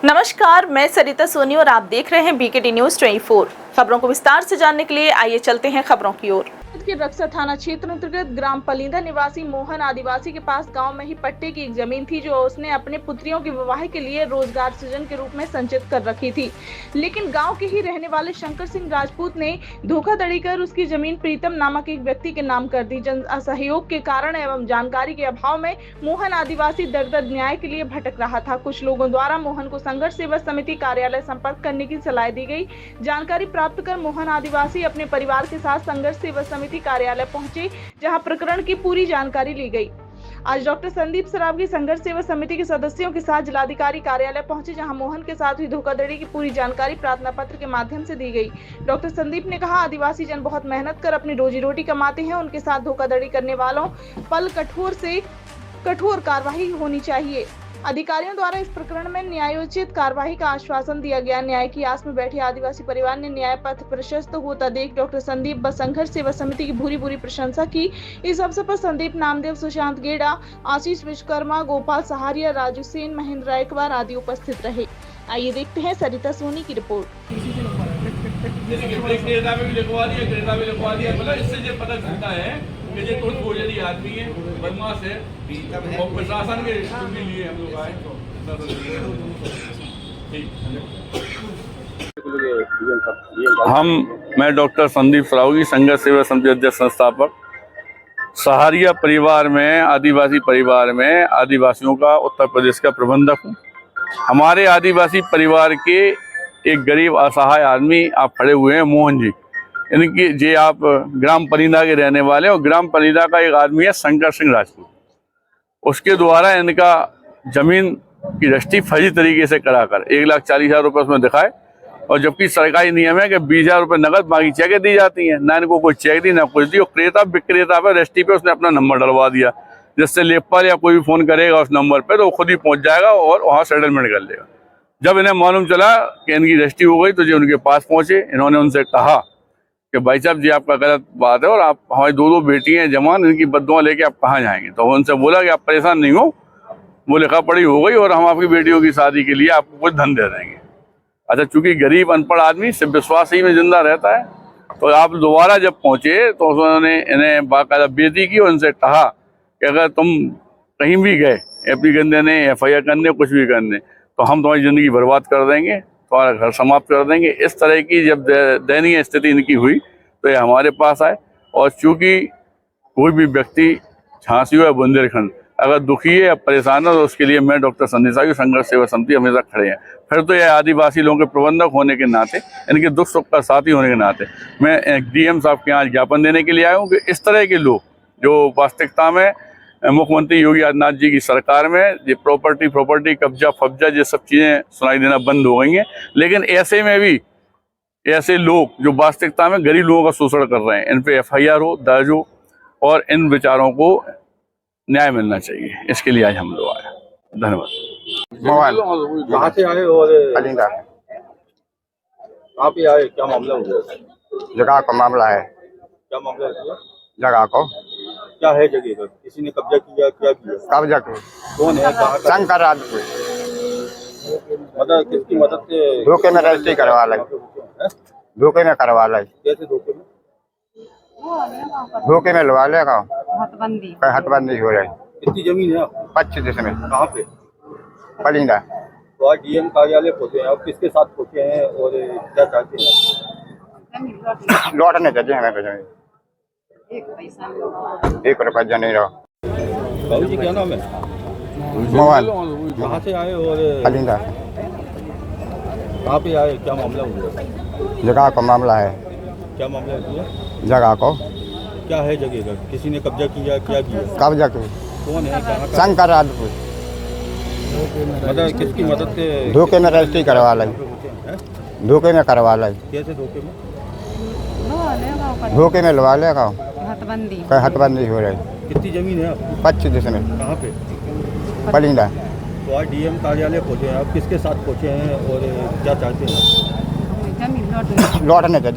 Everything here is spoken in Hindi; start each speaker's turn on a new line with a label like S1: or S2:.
S1: नमस्कार, मैं सरिता सोनी और आप देख रहे हैं बीकेटी न्यूज 24। खबरों को विस्तार से जानने के लिए आइए चलते हैं खबरों की ओर। के रक्सा थाना क्षेत्र अंतर्गत ग्राम पलिंदा निवासी मोहन आदिवासी के पास गांव में ही पट्टे की एक जमीन थी जो उसने अपने पुत्रियों के विवाह के लिए रोजगार सृजन के रूप में संचित कर रखी थी। लेकिन गांव के ही रहने वाले शंकर सिंह राजपूत ने धोखाधड़ी कर उसकी जमीन प्रीतम नामक एक व्यक्ति के नाम कर दी। जन असहयोग के कारण एवं जानकारी के अभाव में मोहन आदिवासी दर दर न्याय के लिए भटक रहा था। कुछ लोगों द्वारा मोहन को संघर्ष सेवा समिति कार्यालय संपर्क करने की सलाह दी गई। जानकारी प्राप्त कर मोहन आदिवासी अपने परिवार के साथ संघर्ष सेवा समिति कार्यालय पहुंचे, जहां प्रकरण की पूरी जानकारी ली गई। आज डॉक्टर संदीप सरावगी संघर्ष सेवा समिति के सदस्यों के साथ जिलाधिकारी कार्यालय पहुंचे, जहां मोहन के साथ हुई धोखाधड़ी की पूरी जानकारी प्रार्थना पत्र के माध्यम से दी गई। डॉक्टर संदीप ने कहा, आदिवासी जन बहुत मेहनत कर अपनी रोजी रोटी कमाते हैं, उनके साथ धोखाधड़ी करने वालों पर कठोर से कठोर कार्रवाई होनी चाहिए। अधिकारियों द्वारा इस प्रकरण में न्यायोचित कार्रवाई का आश्वासन दिया गया। न्याय की आस में बैठे आदिवासी परिवार ने न्याय पथ प्रशस्त होता देख डॉक्टर संदीप व संघर्ष सेवा समिति की भूरी प्रशंसा की। इस अवसर पर संदीप नामदेव, सुशांत गेड़ा, आशीष विश्वकर्मा, गोपाल सहारिया, राजू सेन, महेंद्र रायकवार आदि उपस्थित रहे। आइए देखते हैं सरिता सोनी की रिपोर्ट।
S2: आदमी है, बदमाश है और प्रशासन के लिए हम लोग आए। मैं डॉक्टर संदीप सरावगी संघर्ष सेवा समिति अध्यक्ष संस्थापक, सहारिया परिवार में आदिवासी परिवार में आदिवासियों का उत्तर प्रदेश का प्रबंधक हूँ। हमारे आदिवासी परिवार के एक गरीब असहाय आदमी आप खड़े हुए हैं, मोहन जी, इनकी जे आप ग्राम पलिंदा के रहने वाले और ग्राम पलिंदा का एक आदमी है शंकर सिंह राजपूत। उसके द्वारा इनका जमीन की रजिस्ट्री फर्जी तरीके से कराकर 1,40,000 रुपये उसमें दिखाए, और जबकि सरकारी नियम है कि 20,000 रुपये नकद बाकी चेक दी जाती हैं। ना इनको कोई चेक दी ना कुछ दी, और क्रेता विक्रेता पर रजिस्ट्री पे उसने अपना नंबर डलवा दिया, जिससे लेखपाल या कोई भी फोन करेगा उस नंबर पर तो वो खुद ही पहुँच जाएगा और वहाँ सेटलमेंट कर लेगा। जब इन्हें मालूम चला कि इनकी रजिस्ट्री हो गई तो जो उनके पास पहुँचे, इन्होंने उनसे कहा कि भाई साहब जी आपका गलत बात है और आप हमारी 2 बेटी हैं जवान, इनकी बद्दुआ लेके आप कहाँ जाएंगे। तो उनसे बोला कि आप परेशान नहीं हो, वो लिखा पढ़ी हो गई और हम आपकी बेटियों की शादी के लिए आपको कुछ धन दे देंगे। अच्छा, चूंकि गरीब अनपढ़ आदमी सिर्फ विश्वास ही में जिंदा रहता है, तो आप दोबारा जब पहुंचे तो उन्होंने इन्हें बाकायदा बेइज्जती की और उनसे कहा कि अगर तुम कहीं भी गए एप्लीकेशन देने, FIR करने, कुछ भी करने, तो हम तुम्हारी ज़िंदगी बर्बाद कर देंगे, तुम्हारा घर समाप्त कर देंगे। इस तरह की जब दयनीय स्थिति इनकी हुई तो ये हमारे पास आए, और चूंकि कोई भी व्यक्ति झांसी हो या बुंदेलखंड अगर दुखी है या परेशान है तो उसके लिए मैं डॉक्टर संदीप सरावगी संघर्ष सेवा समिति हमेशा खड़े हैं। फिर तो ये आदिवासी लोगों के प्रबंधक होने के नाते, इनके दुख सुख का साथी होने के नाते मैं DM साहब के यहाँ ज्ञापन देने के लिए आया हूँ कि इस तरह के लोग जो वास्तविकता में मुख्यमंत्री योगी आदित्यनाथ जी की सरकार में ये प्रॉपर्टी कब्जा फब्जा ये सब चीज़ें सुनाई देना बंद हो गई हैं। लेकिन ऐसे में भी ऐसे लोग जो वास्तविकता में गरीब लोगों का शोषण कर रहे हैं, इन पे FIR हो, दर्ज हो, और इन विचारों को न्याय मिलना चाहिए। इसके लिए आज हम लोग आए। धन्यवाद।
S3: कहाँ से आए और
S4: पलिंदा
S3: कहाँ पे आए, क्या मामला हो गया?
S4: जगह का मामला है।
S3: क्या मामला है?
S4: जगह को
S3: क्या है जगह का? किसी ने कब्जा किया, क्या किया?
S4: कब्जा को
S3: कौन है, कहाँ का?
S4: शंकर राजपूत
S3: मदद किसकी मदद से?
S4: धोखे में रजिस्ट्री करवा लाई, धोखे में करवा लाई।
S3: कैसे धोखे में?
S4: धोखे में लगा लेगा, हटबंदी हो रही।
S3: कितनी जमीन है?
S4: 25 में।
S3: कहाँ पे?
S4: पलिंदा।
S3: तो आज DM कार्यालय पहुँचे हैं, आप किसके साथ पहुँचे हैं और क्या चाहते हैं?
S4: लौटने चाहिए हमें जमीन, 1 रुपया नहीं रहो।
S3: बाबू जी क्या नाम है?
S4: मोहन।
S3: कहाँ से आए और
S4: पलिंदा।
S3: कहाँ पे आए, क्या मामला हो गया?
S4: जगह का मामला है।
S3: क्या मामला है?
S4: जगह को
S3: क्या है जगह का? किसी ने कब्जा किया, क्या किया?
S4: कब्जा को
S3: कौन है, कहाँ का?
S4: शंकर राजपूत।
S3: मदद किसकी मदद से?
S4: धोखे में रजिस्ट्री करवा लाई, धोखे में करवा लाई।
S3: कैसे धोखे में?
S4: धोखे में लगा लेगा, हटबंदी हो रही।
S3: कितनी जमीन है?
S4: 25 में।
S3: कहाँ पे?
S4: पलिंदा।
S3: तो आज DM कार्यालय पहुँचे हैं, आप किसके साथ पहुँचे हैं और क्या चाहते हैं?
S4: लौटने चाहिए।